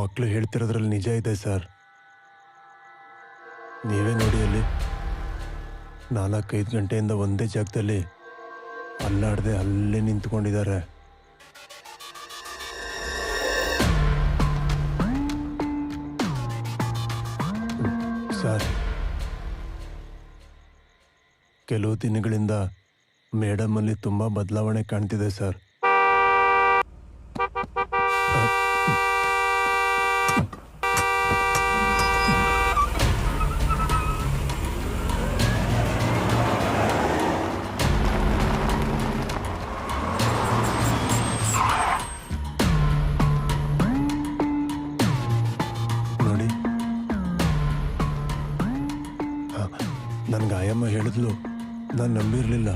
ಮಕ್ಕಳು ಹೇಳ್ತಿರೋದ್ರಲ್ಲಿ ನಿಜ ಇದೆ ಸರ್. ನೀವೇ ನೋಡಿ, ಅಲ್ಲಿ 4-5 ಗಂಟೆಯಿಂದ ಒಂದೇ ಜಾಗದಲ್ಲಿ ಅಲ್ಲಾಡದೆ ಅಲ್ಲೇ ನಿಂತ್ಕೊಂಡಿದ್ದಾರೆ. ಸರ್, ಕೆಲವು ದಿನಗಳಿಂದ ಮೇಡಮಲ್ಲಿ ತುಂಬ ಬದಲಾವಣೆ ಕಾಣ್ತಿದೆ ಸರ್. ನೋಡಿ, ನನ್ಗೆ ಆಯಮ್ಮ ಹೇಳಿದ್ಲು, ನಾನು ನಂಬಿರಲಿಲ್ಲ.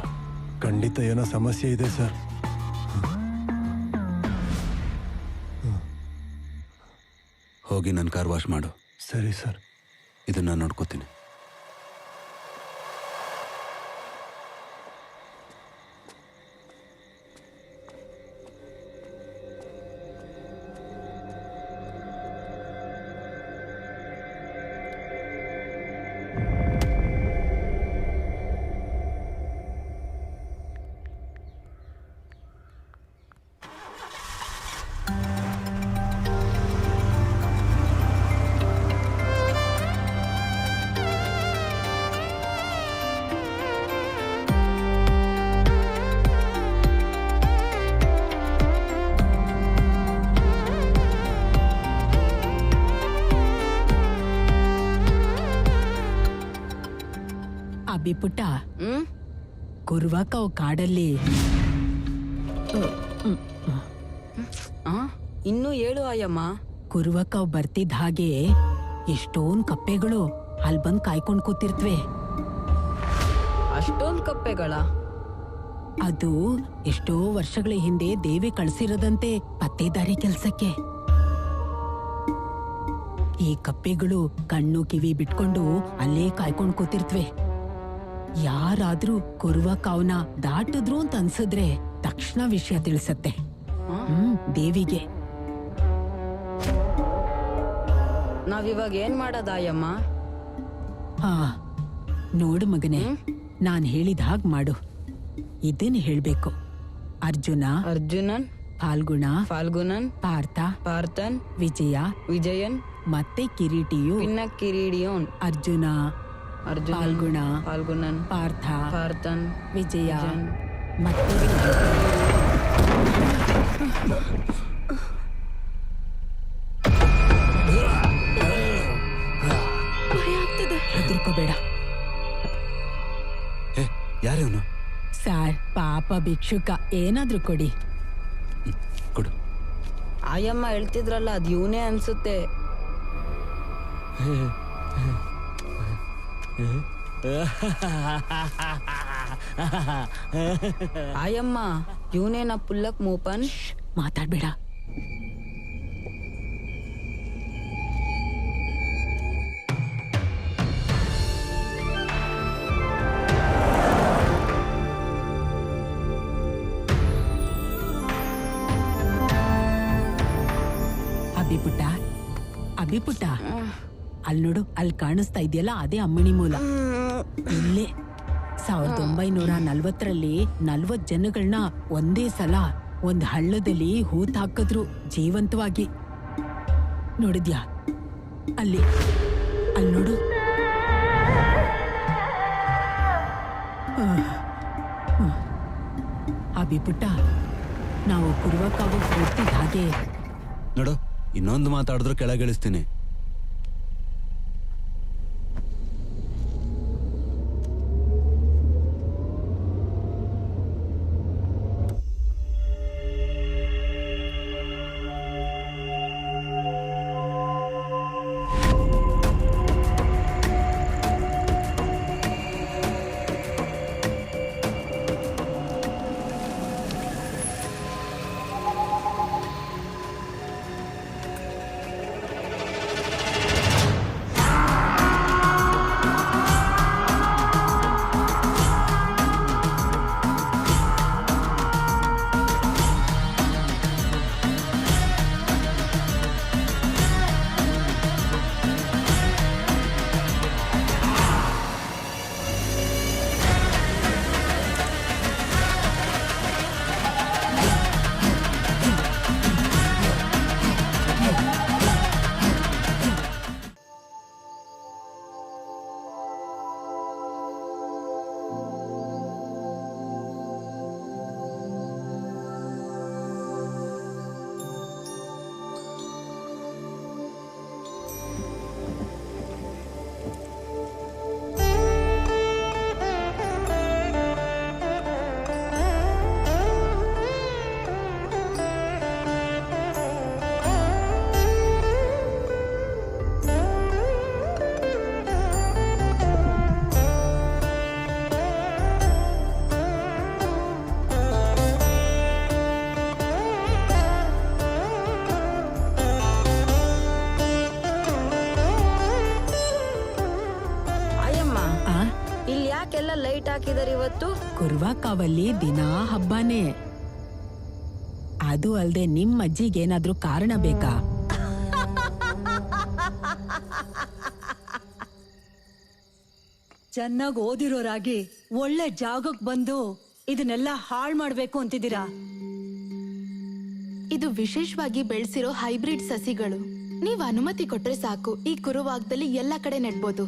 ಖಂಡಿತ ಏನೋ ಸಮಸ್ಯೆ ಇದೆ ಸರ್. ಹೋಗಿ ನನ್ನ ಕಾರ್ ವಾಶ್ ಮಾಡು. ಸರಿ ಸರ್. ಇದನ್ನ ನೋಡ್ಕೋತೀನಿ. ಬಿಪುಟ್ಟ, ಕುರುವಾಕವ್ ಕಾಡಲ್ಲಿ ಇನ್ನು ಹೇಳು ಆಯಮ್ಮ. ಕುರುವಾಕವ್ ಬರ್ತಿದ್ದ ಹಾಗೆ ಎಷ್ಟೊಂದ್ ಕಪ್ಪೆಗಳು ಅಲ್ಲಿ ಬಂದ್ ಕಾಯ್ಕೊಂಡ್ ಕೂತಿರ್ತವೆ. ಅಷ್ಟೊಂದ್ ಕಪ್ಪೆಗಳ? ಅದು ಎಷ್ಟೋ ವರ್ಷಗಳ ಹಿಂದೆ ದೇವಿ ಕಳ್ಸಿರೋದಂತೆ ಪತ್ತೇದಾರಿ ಕೆಲ್ಸಕ್ಕೆ. ಈ ಕಪ್ಪೆಗಳು ಕಣ್ಣು ಕಿವಿ ಬಿಟ್ಕೊಂಡು ಅಲ್ಲೇ ಕಾಯ್ಕೊಂಡ್ ಕೂತಿರ್ತವೆ. ಯಾರಾದ್ರೂ ಕುರುವಾಕವ್ನ ದಾಟಿದ್ರು ಅಂತ ಅನ್ಸಿದ್ರೆ ತಕ್ಷಣ ವಿಷಯ ತಿಳಿಸತ್ತೆ ದೇವಿಗೆ. ನಾವಿವಾಗ ಏನ್ ಮಾಡೋದಾಯಮ್ಮ? ನೋಡು ಮಗನೇ, ನಾನ್ ಹೇಳಿದ ಹಾಗ್ ಮಾಡು. ಇದನ್ನ ಹೇಳ್ಬೇಕು. ಅರ್ಜುನನ್, ಫಾಲ್ಗುಣನ್, ಪಾರ್ಥನ್, ವಿಜಯನ್ ಮತ್ತೆ ಕಿರೀಟಿಯೋನ್. ಫಾಲ್ಗುಣನ್, ಪಾರ್ಥನ್, ವಿಜಯ ಮತ್ತೆ ಹೆದರ್ಕೋಬೇಡ. ಯಾರೇವನು? ಸಾರ್, ಪಾಪ ಭಿಕ್ಷುಕ, ಏನಾದ್ರೂ ಕೊಡಿ. ಕೊಡು. ಆಯಮ್ಮ ಹೇಳ್ತಿದ್ರಲ್ಲ, ಅದ್ ಇವನೇ ಅನ್ಸುತ್ತೆ. ಆಯಮ್ಮ, ಇವನೇನ ಪುಲ್ಲಕ್ ಮೂಪನ್? ಮಾತಾಡ್ಬೇಡ. ಅಭಿಪುಟ್ಟ, ಅಲ್ಲಿ ನೋಡು, ಅಲ್ಲಿ ಕಾಣಿಸ್ತಾ ಇದೆಯಲ್ಲ, ಅದೇ ಅಮ್ಮಣಿ ಮೂಲ. ಇಲ್ಲೇ 1940ರಲ್ಲಿ 40 ಜನಗಳನ್ನ ಒಂದೇ ಸಲ ಒಂದ್ ಹಳ್ಳದಲ್ಲಿ ಹೂತ್ ಹಾಕಿದ್ರು, ಜೀವಂತವಾಗಿ. ನೋಡಿದ್ಯಾ? ಅಲ್ಲಿ ನೋಡು. ಅಭಿಪುಟ್ಟ, ನಾವು ಕುರುವಾಕವ್ ಹೋಗ್ತಿದ್ದ ಹಾಗೆ ನೋಡು, ಇನ್ನೊಂದು ಮಾತಾಡಿದ್ರು ಕೆಳಗಿಳಿಸ್ತೀನಿ. ಹಾಕಿದಾರೆ ಇವತ್ತು? ಕುರ್ವಾ ಕಾವಲ್ಲಿ ದಿನಾ ಹಬ್ಬನೇ. ಅದು ಅಲ್ದೆ ನಿಮ್ ಅಜ್ಜಿಗೇನಾದ್ರೂ ಕಾರಣ ಬೇಕಾ? ಚೆನ್ನಾಗಿ ಓದಿರೋರಾಗಿ ಒಳ್ಳೆ ಜಾಗಕ್ ಬಂದು ಇದನ್ನೆಲ್ಲ ಹಾಳ್ ಮಾಡ್ಬೇಕು ಅಂತಿದ್ದೀರಾ? ಇದು ವಿಶೇಷವಾಗಿ ಬೆಳೆಸಿರೋ ಹೈಬ್ರಿಡ್ ಸಸಿಗಳು. ನೀವ್ ಅನುಮತಿ ಕೊಟ್ರೆ ಸಾಕು, ಈ ಕುರುವಾಗದಲ್ಲಿ ಎಲ್ಲ ಕಡೆ ನೆಡ್ಬೋದು.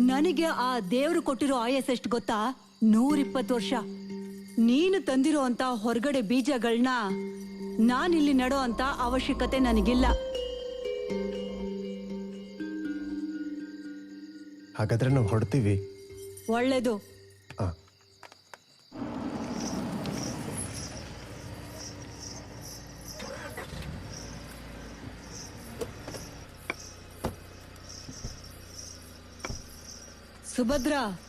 ನನಗೆ ಆ ದೇವ್ರು ಕೊಟ್ಟಿರೋ ಆಯಸ್ ಎಷ್ಟು ಗೊತ್ತಾ? 120 ವರ್ಷ. ನೀನು ತಂದಿರೋ ಅಂತ ಹೊರಗಡೆ ಬೀಜಗಳನ್ನ ನಾನಿಲ್ಲಿ ನೆಡೋ ಅಂತ ಅವಶ್ಯಕತೆ ನನಗಿಲ್ಲ. ಹಾಗಾದ್ರೆ ನಾವು ಹೊಡ್ತೀವಿ. ಒಳ್ಳೇದು. ಆ. ಸುಭದ್ರಾ,